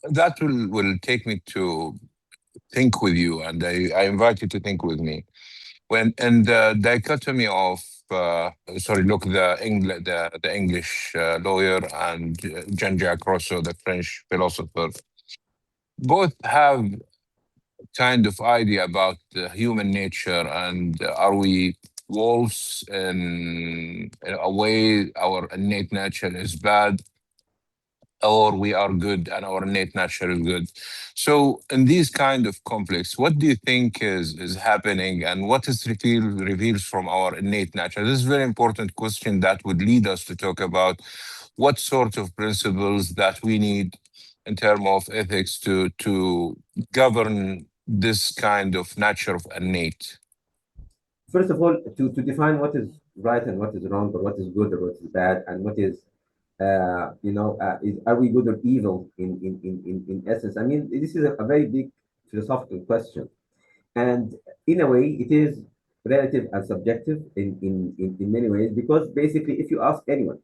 that will take me to think with you, and I invite you to think with me. When in the dichotomy of look, the English lawyer and Jean-Jacques Rousseau, the French philosopher, both have kind of idea about human nature, and are we wolves in a way our innate nature is bad, or we are good and our innate nature is good. So in these kind of conflicts, what do you think is happening, and what is reveals from our innate nature? This is a very important question that would lead us to talk about what sort of principles that we need in terms of ethics to govern this kind of nature of innate. First of all, to define what is right and what is wrong, or what is good or what is bad, and what is are we good or evil in essence? I mean, this is a very big philosophical question, and in a way, it is relative and subjective in many ways, because basically, if you ask anyone,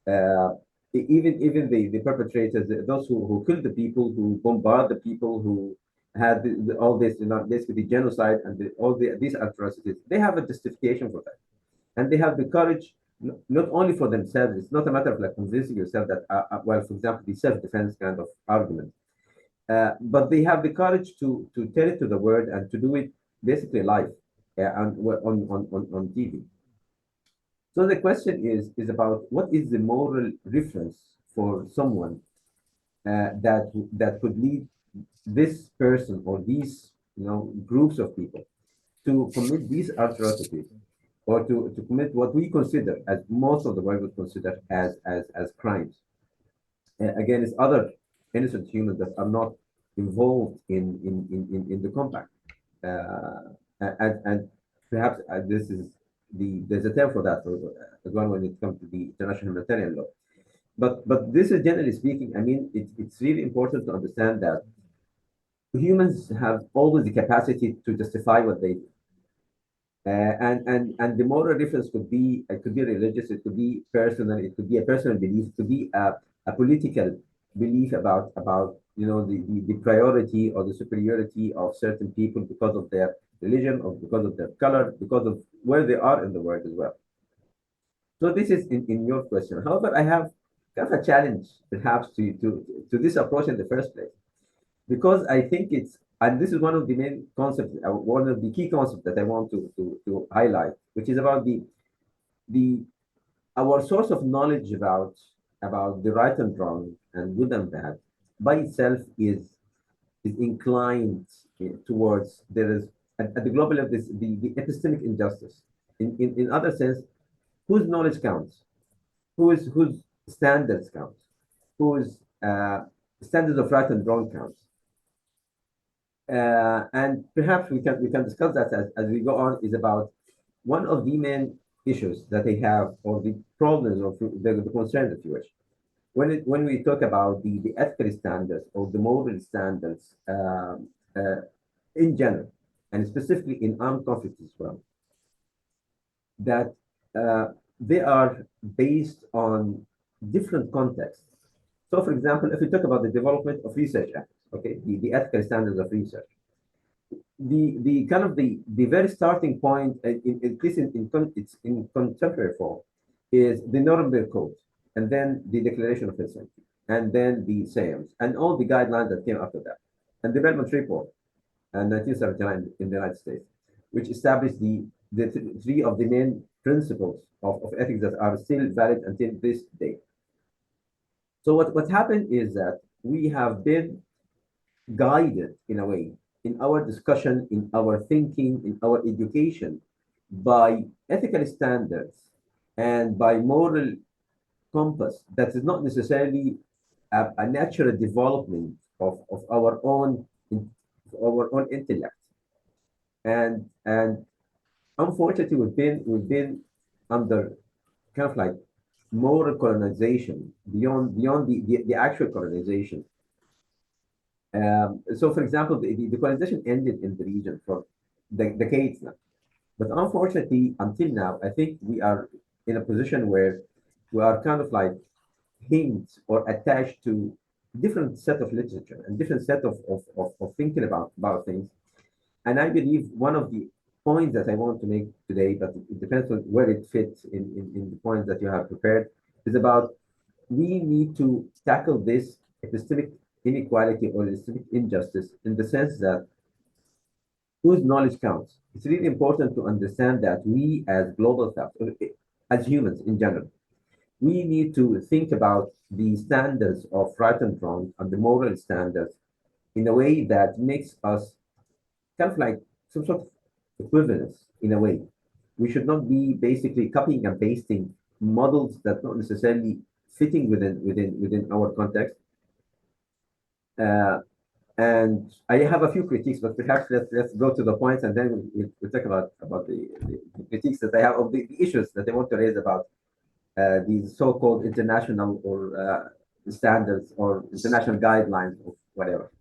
uh, even the perpetrators, those who killed the people, who bombard the people, who had all this, basically genocide and these atrocities, they have a justification for that, and they have the courage, not only for themselves. It's not a matter of like convincing yourself that, well, for example, the self-defense kind of argument, but they have the courage to tell it to the world and to do it basically live, and on TV. So the question is about what is the moral reference for someone, that could lead this person or these groups of people to commit these atrocities, or to commit what we consider, as most of the world would consider, as crimes, against other innocent humans that are not involved in the compact. And perhaps, this is there's a term for that, as well, when it comes to the international humanitarian law. But this is, generally speaking, I mean, it's really important to understand that humans have always the capacity to justify what they do. And the moral difference could be religious, it could be personal, it could be a personal belief, it could be a political belief about the priority or the superiority of certain people because of their religion, or because of their color, because of where they are in the world as well. So this is in your question. However, I have kind of a challenge perhaps to this approach in the first place, because I think it's, and this is one of the main concepts, one of the key concepts that I want to highlight, which is about the our source of knowledge about the right and wrong and good and bad by itself is inclined, towards, there is at the global level, this the epistemic injustice. In other sense, whose knowledge counts, whose standards count, whose standards of right and wrong counts. And perhaps we can discuss that as we go on, is about one of the main issues that they have, or the problems, or the concerns, if you wish, when we talk about the ethical standards or the moral standards, in general, and specifically in armed conflicts as well, that they are based on different contexts. So, for example, if we talk about the development of research ethics, okay, the ethical standards of research, the kind of the very starting point, at least it's in contemporary form, is the Nuremberg Code, and then the Declaration of Helsinki, and then the SAMs, and all the guidelines that came after that, and the Belmont Report, in 1979 in the United States, which established the three of the main principles of ethics that are still valid until this day. So what happened is that we have been guided, in a way, in our discussion, in our thinking, in our education, by ethical standards and by moral compass that is not necessarily a natural development of our own intellect. And unfortunately, we've been under kind of like moral colonization beyond the actual colonization. So, for example, the colonization ended in the region for decades now. But unfortunately, until now, I think we are in a position where we are kind of like hinged or attached to different set of literature and different set of thinking about things. And I believe one of the points that I want to make today, but it depends on where it fits in the points that you have prepared, is about we need to tackle this epistemic inequality or epistemic injustice in the sense that whose knowledge counts. It's really important to understand that we as global south, as humans in general, we need to think about the standards of right and wrong and the moral standards in a way that makes us kind of like some sort of equivalence in a way. We should not be basically copying and pasting models that not necessarily fitting within our context. And I have a few critiques, but perhaps let's go to the points and then we'll talk about the critiques that I have of the issues that I want to raise about these so-called international or standards or international guidelines or whatever.